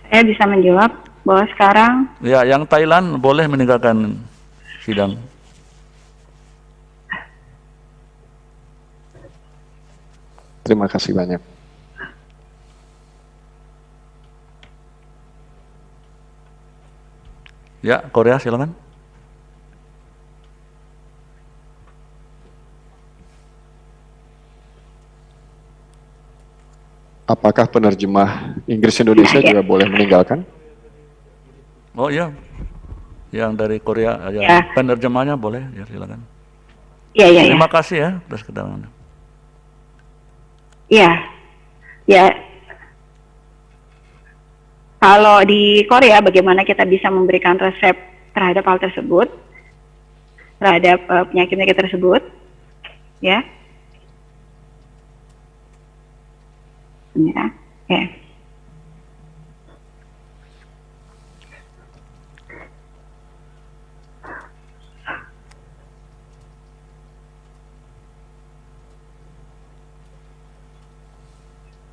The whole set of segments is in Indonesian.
Saya bisa menjawab bahwa sekarang Ya, yang Thailand boleh meninggalkan sidang. Terima kasih banyak. Ya, Korea silakan. Apakah penerjemah Inggris Indonesia ya, juga boleh meninggalkan? Oh iya, yang dari Korea, yang ya, penerjemahnya boleh, ya silakan. ya, ya, ya, Terima kasih ya atas keterangan. ya, ya. Kalau di Korea, bagaimana kita bisa memberikan resep terhadap hal tersebut, terhadap penyakit-penyakit tersebut, ya, ya, ya.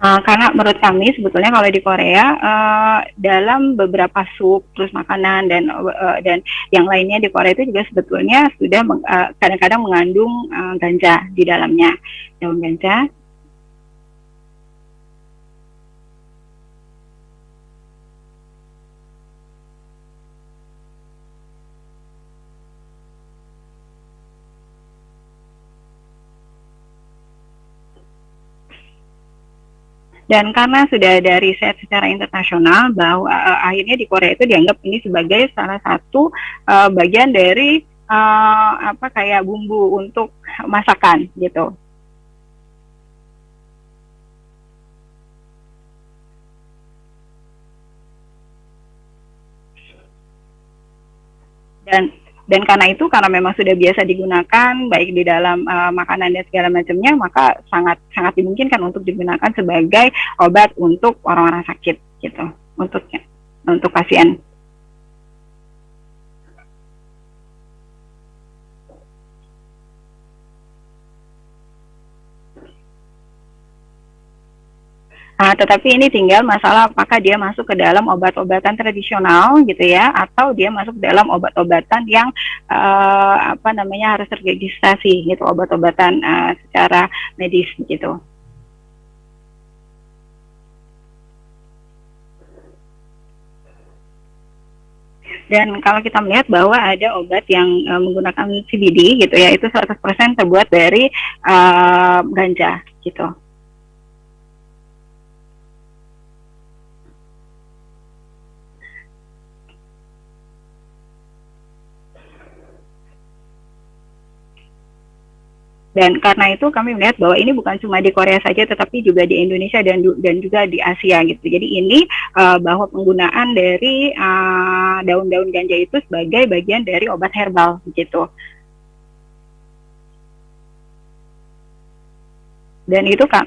Karena menurut kami sebetulnya kalau di Korea dalam beberapa sup terus makanan dan yang lainnya di Korea itu juga sebetulnya sudah kadang-kadang mengandung ganja di dalamnya, daun ganja. Dan karena sudah ada riset secara internasional bahwa akhirnya di Korea itu dianggap ini sebagai salah satu bagian dari apa kayak bumbu untuk masakan gitu. Dan karena itu karena memang sudah biasa digunakan baik di dalam makanan dan segala macamnya, maka sangat sangat dimungkinkan untuk digunakan sebagai obat untuk orang-orang sakit gitu, untuk pasien. Tetapi ini tinggal masalah apakah dia masuk ke dalam obat-obatan tradisional gitu ya, atau dia masuk dalam obat-obatan yang apa namanya harus terregistrasi gitu, obat-obatan secara medis gitu. Dan kalau kita melihat bahwa ada obat yang menggunakan CBD gitu ya, itu 100% terbuat dari ganja gitu. Dan karena itu kami melihat bahwa ini bukan cuma di Korea saja, tetapi juga di Indonesia dan juga di Asia gitu. Jadi ini bahwa penggunaan dari daun-daun ganja itu sebagai bagian dari obat herbal gitu. Dan itu kan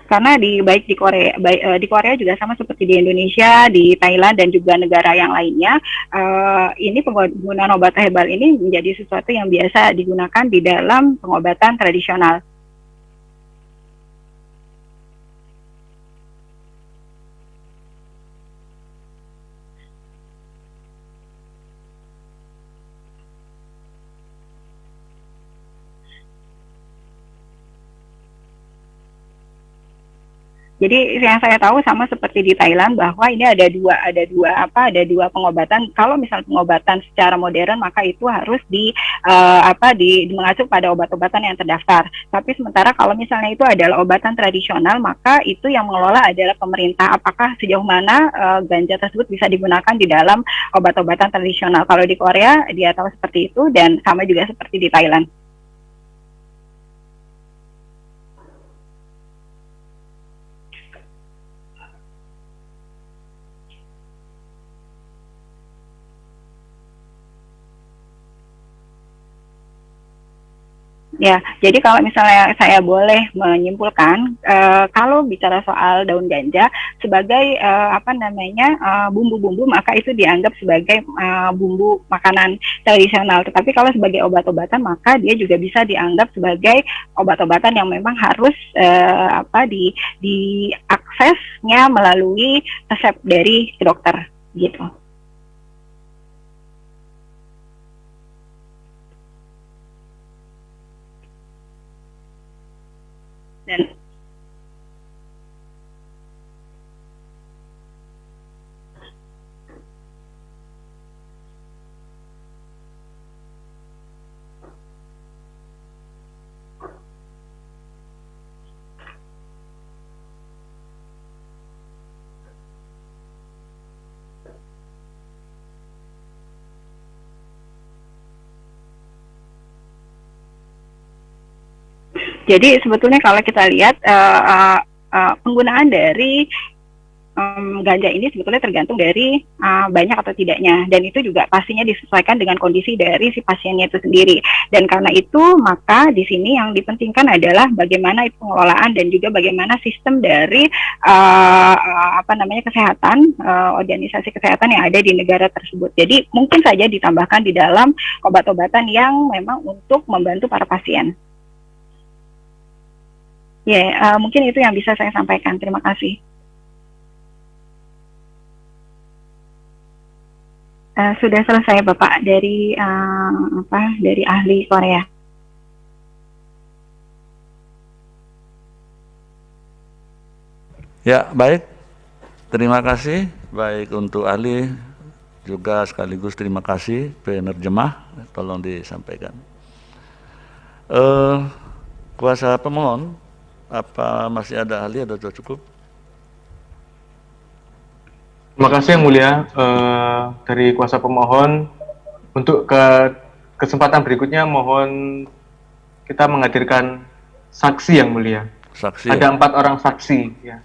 karena baik di Korea di Korea juga sama seperti di Indonesia, di Thailand dan juga negara yang lainnya, ini penggunaan obat herbal ini menjadi sesuatu yang biasa digunakan di dalam pengobatan tradisional. Jadi yang saya tahu sama seperti di Thailand bahwa ini ada dua pengobatan. Kalau misal pengobatan secara modern maka itu harus mengacu pada obat-obatan yang terdaftar. Tapi sementara kalau misalnya itu adalah obatan tradisional maka itu yang mengelola adalah pemerintah. Apakah sejauh mana ganja tersebut bisa digunakan di dalam obat-obatan tradisional? Kalau di Korea dia tahu seperti itu dan sama juga seperti di Thailand. Ya, jadi kalau misalnya saya boleh menyimpulkan, kalau bicara soal daun ganja sebagai bumbu-bumbu, maka itu dianggap sebagai bumbu makanan tradisional. Tetapi kalau sebagai obat-obatan, maka dia juga bisa dianggap sebagai obat-obatan yang memang harus diaksesnya melalui resep dari dokter, gitu. Dan jadi sebetulnya kalau kita lihat penggunaan dari ganja ini sebetulnya tergantung dari banyak atau tidaknya, dan itu juga pastinya disesuaikan dengan kondisi dari si pasiennya itu sendiri. Dan karena itu maka di sini yang dipentingkan adalah bagaimana pengelolaan dan juga bagaimana sistem dari kesehatan, organisasi kesehatan yang ada di negara tersebut. Jadi mungkin saja ditambahkan di dalam obat-obatan yang memang untuk membantu para pasien. Mungkin itu yang bisa saya sampaikan. Terima kasih. Sudah selesai Bapak dari ahli Korea. Ya, baik. Terima kasih baik untuk ahli juga sekaligus terima kasih penerjemah, tolong disampaikan. Kuasa pemohon, apa masih ada ahli atau sudah cukup? Terima kasih Yang Mulia. Dari kuasa pemohon, untuk kesempatan berikutnya mohon kita menghadirkan saksi Yang Mulia. Saksi. Ada 4 orang saksi. Ya.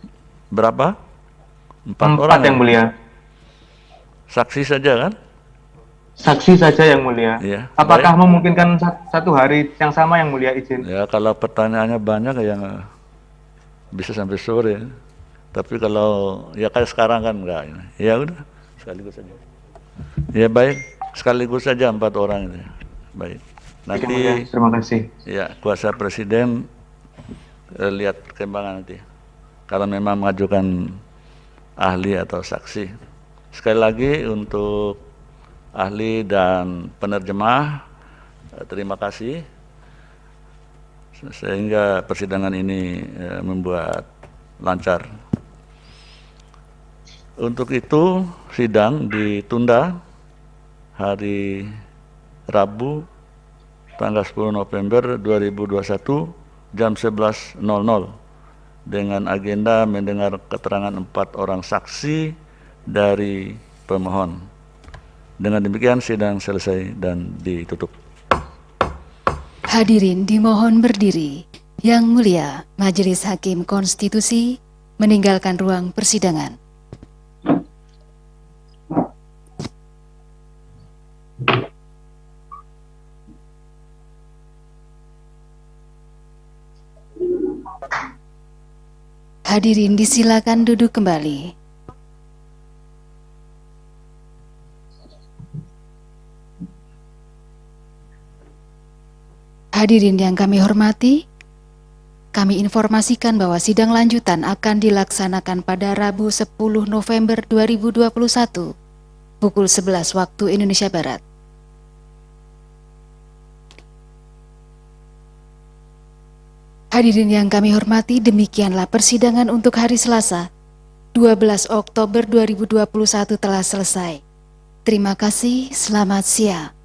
Berapa? 4 orang Yang Mulia. Saksi saja kan? Saksi saja Yang Mulia. Ya, apakah memungkinkan satu hari yang sama Yang Mulia, izin? Ya, kalau pertanyaannya banyak yang bisa sampai sore. Tapi kalau ya kayak sekarang kan enggak. Ya udah, sekaligus saja. Ya baik, sekaligus saja 4 orang itu. Baik. Nanti Mulia, terima kasih. Ya, kuasa presiden lihat perkembangan nanti. Kalau memang mengajukan ahli atau saksi. Sekali lagi untuk ahli dan penerjemah, terima kasih. Sehingga persidangan ini membuat lancar. Untuk itu sidang ditunda hari Rabu tanggal 10 November 2021 jam 11.00 dengan agenda mendengar keterangan 4 orang saksi dari pemohon. Dengan demikian sidang selesai dan ditutup. Hadirin dimohon berdiri. Yang Mulia, Majelis Hakim Konstitusi meninggalkan ruang persidangan. Hadirin disilakan duduk kembali. Hadirin yang kami hormati, kami informasikan bahwa sidang lanjutan akan dilaksanakan pada Rabu 10 November 2021 pukul 11 waktu Indonesia Barat. Hadirin yang kami hormati, demikianlah persidangan untuk hari Selasa, 12 Oktober 2021 telah selesai. Terima kasih, selamat siang.